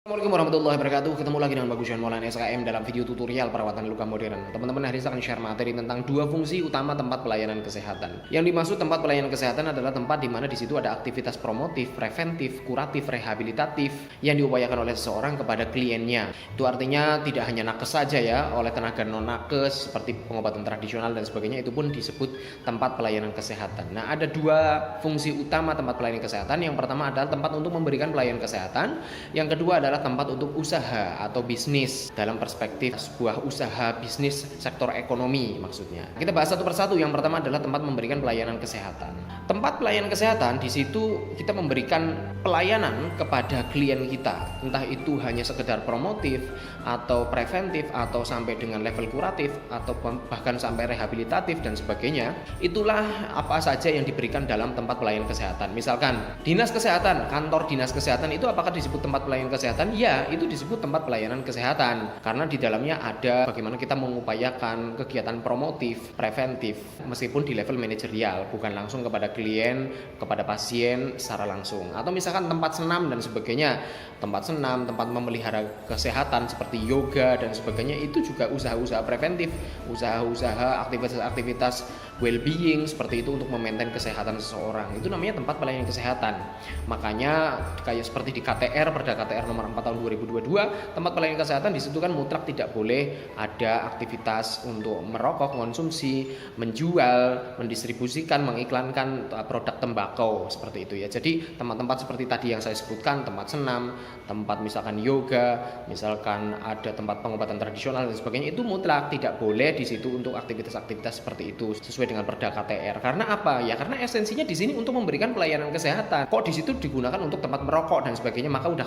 Assalamualaikum warahmatullahi wabarakatuh. Ketemu lagi dengan Bagus Maulana SKM dalam video tutorial perawatan luka modern. Teman-teman, hari ini saya akan share materi tentang dua fungsi utama tempat pelayanan kesehatan. Yang dimaksud tempat pelayanan kesehatan adalah tempat di mana di situ ada aktivitas promotif, preventif, kuratif, rehabilitatif yang diupayakan oleh seseorang kepada kliennya. Itu artinya tidak hanya nakes saja ya, oleh tenaga non nakes seperti pengobatan tradisional dan sebagainya, itu pun disebut tempat pelayanan kesehatan. Nah, ada dua fungsi utama tempat pelayanan kesehatan. Yang pertama adalah tempat untuk memberikan pelayanan kesehatan. Yang kedua adalah tempat untuk usaha atau bisnis dalam perspektif sebuah usaha bisnis sektor ekonomi maksudnya. Kita bahas satu persatu. Yang pertama adalah tempat memberikan pelayanan kesehatan. Tempat pelayanan kesehatan di situ kita memberikan pelayanan kepada klien kita, entah itu hanya sekedar promotif atau preventif atau sampai dengan level kuratif atau bahkan sampai rehabilitatif dan sebagainya. Itulah apa saja yang diberikan dalam tempat pelayanan kesehatan. Misalkan dinas kesehatan, kantor dinas kesehatan itu apakah disebut tempat pelayanan kesehatan? Ya, itu disebut tempat pelayanan kesehatan karena di dalamnya ada bagaimana kita mengupayakan kegiatan promotif, preventif meskipun di level manajerial, bukan langsung kepada klien, kepada pasien secara langsung. Atau misalkan tempat senam dan sebagainya. Tempat senam, tempat memelihara kesehatan seperti yoga dan sebagainya, itu juga usaha-usaha preventif, usaha-usaha aktivitas-aktivitas well-being seperti itu untuk memaintain kesehatan seseorang. Itu namanya tempat pelayanan kesehatan. Makanya kayak seperti di KTR, Perda KTR nomor 4 tahun 2022, tempat pelayanan kesehatan di situ kan mutlak tidak boleh ada aktivitas untuk merokok, konsumsi, menjual, mendistribusikan, mengiklankan produk tembakau seperti itu ya. Jadi tempat-tempat seperti tadi yang saya sebutkan, tempat senam, tempat misalkan yoga, misalkan ada tempat pengobatan tradisional dan sebagainya, itu mutlak tidak boleh di situ untuk aktivitas-aktivitas seperti itu sesuai dengan Perda KTR. Karena apa? Ya karena esensinya di sini untuk memberikan pelayanan kesehatan. Kok di situ digunakan untuk tempat merokok dan sebagainya, maka udah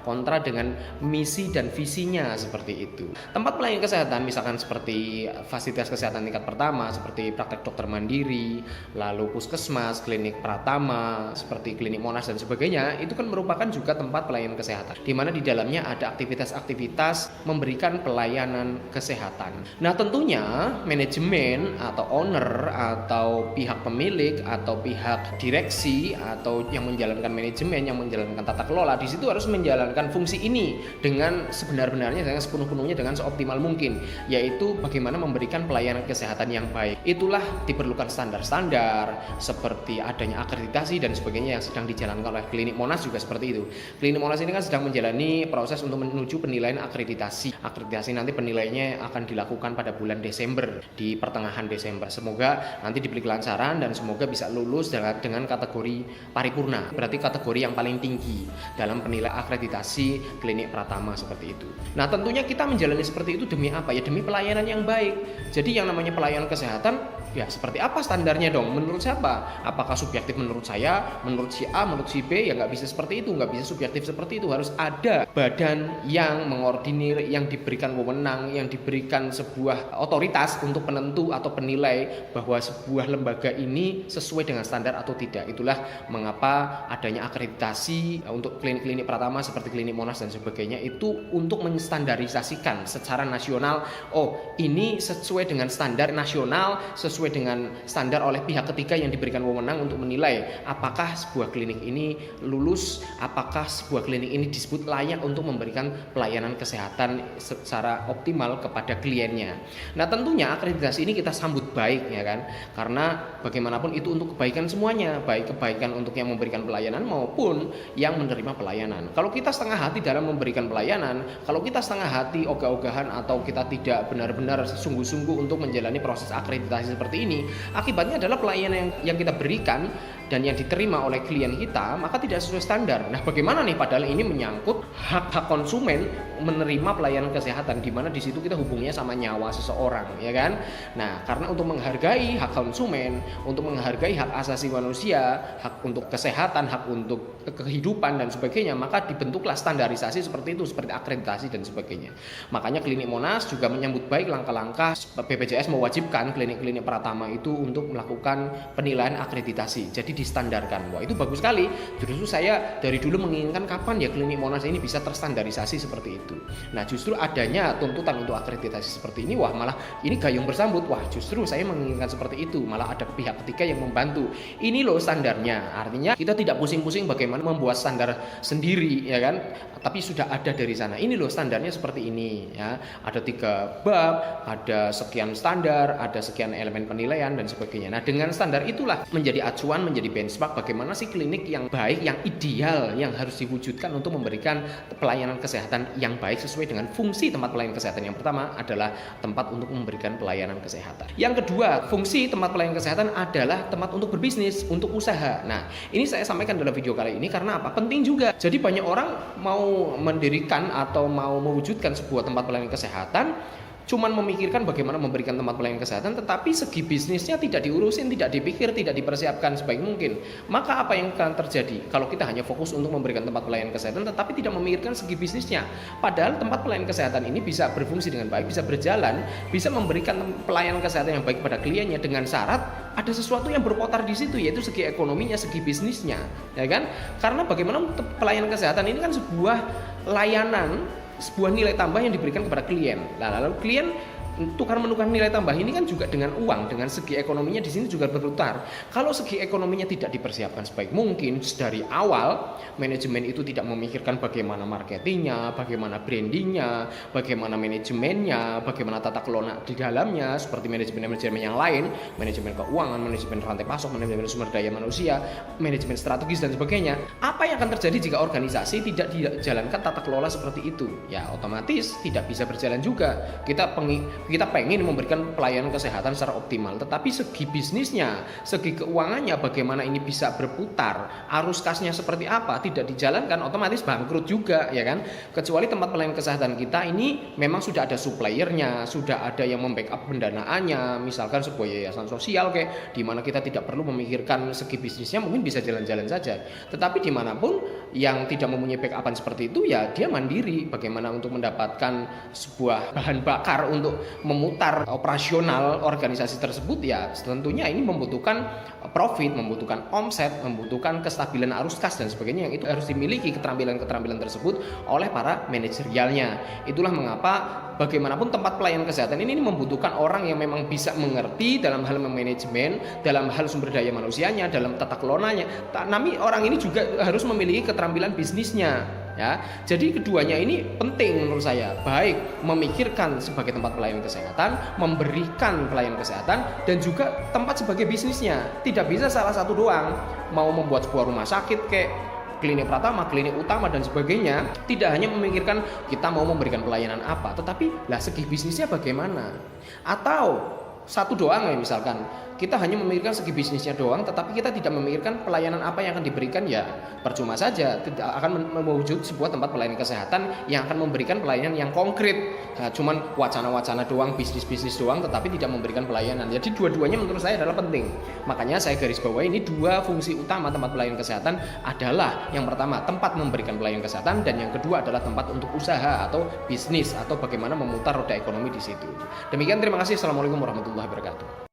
kontra dengan misi dan visinya seperti itu. Tempat pelayanan kesehatan misalkan seperti fasilitas kesehatan tingkat pertama seperti praktek dokter mandiri, lalu puskesmas, klinik Pratama, seperti klinik Monas dan sebagainya, itu kan merupakan juga tempat pelayanan kesehatan di mana di dalamnya ada aktivitas-aktivitas memberikan pelayanan kesehatan. Nah, tentunya manajemen atau owner atau pihak pemilik atau pihak direksi atau yang menjalankan manajemen, yang menjalankan tata kelola di situ harus menjalankan fungsi ini dengan sebenar-benarnya, dengan sepenuh-penuhnya, dengan seoptimal mungkin, yaitu bagaimana memberikan pelayanan kesehatan yang baik. Itulah diperlukan standar-standar seperti adanya akreditasi dan sebagainya yang sedang dijalankan oleh klinik Monas juga seperti itu. Klinik Monas ini kan sedang menjalani proses untuk menuju penilaian akreditasi. Akreditasi nanti penilaiannya akan dilakukan pada bulan Desember, di pertengahan Desember. Semoga nanti diberi kelancaran dan semoga bisa lulus dengan kategori paripurna, berarti kategori yang paling tinggi dalam penilaian akreditasi klinik Pratama seperti itu. Nah, tentunya kita menjalani seperti itu demi apa ya? Demi pelayanan yang baik. Jadi yang namanya pelayanan kesehatan ya seperti apa standarnya dong? Menurut siapa? Apakah subjektif menurut saya, menurut si A, menurut si B? Ya nggak bisa seperti itu, nggak bisa subjektif seperti itu. Harus ada badan yang mengordinir, yang diberikan wewenang, yang diberikan sebuah otoritas untuk penentu atau penilai bahwa sebuah lembaga ini sesuai dengan standar atau tidak. Itulah mengapa adanya akreditasi untuk klinik-klinik Pratama seperti klinik Monas dan sebagainya, itu untuk menstandarisasikan secara nasional. Oh, ini sesuai dengan standar nasional, sesuai dengan standar oleh pihak ketiga yang diberikan wewenang untuk menilai apakah sebuah klinik ini lulus, apakah sebuah klinik ini disebut layak untuk memberikan pelayanan kesehatan secara optimal kepada kliennya. Nah, tentunya akreditasi ini kita sambut baik ya kan, karena bagaimanapun itu untuk kebaikan semuanya, baik kebaikan untuk yang memberikan pelayanan maupun yang menerima pelayanan. Kalau kita setengah hati dalam memberikan pelayanan, kalau kita setengah hati ogah-ogahan atau kita tidak benar-benar sungguh-sungguh untuk menjalani proses akreditasi seperti ini, akibatnya adalah pelayanan yang kita berikan dan yang diterima oleh klien kita maka tidak sesuai standar. Nah, bagaimana nih, padahal ini menyangkut hak-hak konsumen menerima pelayanan kesehatan, di mana di situ kita hubungnya sama nyawa seseorang, ya kan? Nah, karena untuk menghargai hak konsumen, untuk menghargai hak asasi manusia, hak untuk kesehatan, hak untuk kehidupan dan sebagainya, maka dibentuklah standarisasi seperti itu, seperti akreditasi dan sebagainya. Makanya klinik Monas juga menyambut baik langkah-langkah BPJS mewajibkan klinik-klinik Pratama itu untuk melakukan penilaian akreditasi. Jadi distandarkan. Wah, itu bagus sekali. Justru saya dari dulu menginginkan kapan ya klinik Monas ini bisa terstandarisasi seperti itu. Nah, justru adanya tuntutan untuk akreditasi seperti ini, wah malah ini gayung bersambut. Wah, justru saya menginginkan seperti itu. Malah ada pihak ketiga yang membantu. Ini loh standarnya. Artinya kita tidak pusing-pusing bagaimana membuat standar sendiri, ya kan? Tapi sudah ada dari sana. Ini loh standarnya seperti ini, ya. Ada 3 bab, ada sekian standar, ada sekian elemen penilaian dan sebagainya. Nah, dengan standar itulah menjadi acuan, menjadi benchmark bagaimana sih klinik yang baik, yang ideal, yang harus diwujudkan untuk memberikan pelayanan kesehatan yang baik sesuai dengan fungsi tempat pelayanan kesehatan. Yang pertama adalah tempat untuk memberikan pelayanan kesehatan. Yang kedua, fungsi tempat pelayanan kesehatan adalah tempat untuk berbisnis, untuk usaha. Nah, ini saya sampaikan dalam video kali ini karena apa? Penting juga. Jadi banyak orang mau mendirikan atau mau mewujudkan sebuah tempat pelayanan kesehatan, cuman memikirkan bagaimana memberikan tempat pelayanan kesehatan, tetapi segi bisnisnya tidak diurusin, tidak dipikir, tidak dipersiapkan sebaik mungkin. Maka apa yang akan terjadi kalau kita hanya fokus untuk memberikan tempat pelayanan kesehatan tetapi tidak memikirkan segi bisnisnya? Padahal tempat pelayanan kesehatan ini bisa berfungsi dengan baik, bisa berjalan, bisa memberikan pelayanan kesehatan yang baik pada kliennya dengan syarat ada sesuatu yang berputar di situ, yaitu segi ekonominya, segi bisnisnya, ya kan? Karena bagaimana pelayanan kesehatan ini kan sebuah layanan, sebuah nilai tambah yang diberikan kepada klien. Nah, lalu klien tukar menukar nilai tambah ini kan juga dengan uang, dengan segi ekonominya di sini juga berputar. Kalau segi ekonominya tidak dipersiapkan sebaik mungkin dari awal, manajemen itu tidak memikirkan bagaimana marketingnya, bagaimana brandingnya, bagaimana manajemennya, bagaimana tata kelola di dalamnya, seperti manajemen yang lain, manajemen keuangan, manajemen rantai pasok, manajemen sumber daya manusia, manajemen strategis dan sebagainya. Apa yang akan terjadi jika organisasi tidak dijalankan tata kelola seperti itu? Ya, otomatis tidak bisa berjalan juga. Kita pengen memberikan pelayanan kesehatan secara optimal, tetapi segi bisnisnya, segi keuangannya, bagaimana ini bisa berputar, arus kasnya seperti apa, tidak dijalankan, otomatis bangkrut juga, ya kan? Kecuali tempat pelayanan kesehatan kita ini memang sudah ada suppliernya, sudah ada yang membackup pendanaannya, misalkan sebuah yayasan sosial kayak di mana kita tidak perlu memikirkan segi bisnisnya, mungkin bisa jalan-jalan saja. Tetapi dimanapun yang tidak mempunyai backupan seperti itu, ya dia mandiri. Bagaimana untuk mendapatkan sebuah bahan bakar untuk memutar operasional organisasi tersebut, ya tentunya ini membutuhkan profit, membutuhkan omset, membutuhkan kestabilan arus kas dan sebagainya, yang itu harus dimiliki keterampilan-keterampilan tersebut oleh para manajerialnya. Itulah mengapa bagaimanapun tempat pelayanan kesehatan ini membutuhkan orang yang memang bisa mengerti dalam hal manajemen, dalam hal sumber daya manusianya, dalam tata kelolanya. Tapi orang ini juga harus memiliki keterampilan bisnisnya. Ya, jadi keduanya ini penting menurut saya, baik memikirkan sebagai tempat pelayanan kesehatan, memberikan pelayanan kesehatan, dan juga tempat sebagai bisnisnya. Tidak bisa salah satu doang, mau membuat sebuah rumah sakit kayak klinik Pratama, klinik utama dan sebagainya, tidak hanya memikirkan kita mau memberikan pelayanan apa, tetapi lah segi bisnisnya bagaimana. Atau satu doang ya, misalkan kita hanya memikirkan segi bisnisnya doang, tetapi kita tidak memikirkan pelayanan apa yang akan diberikan, ya percuma saja, tidak akan mewujud sebuah tempat pelayanan kesehatan yang akan memberikan pelayanan yang konkret. Nah, cuman wacana-wacana doang, bisnis-bisnis doang, tetapi tidak memberikan pelayanan. Jadi dua-duanya menurut saya adalah penting. Makanya saya garis bawahi ini dua fungsi utama tempat pelayanan kesehatan adalah yang pertama tempat memberikan pelayanan kesehatan, dan yang kedua adalah tempat untuk usaha atau bisnis atau bagaimana memutar roda ekonomi di situ. Demikian, terima kasih. Assalamualaikum warahmatullahi wabarakatuh.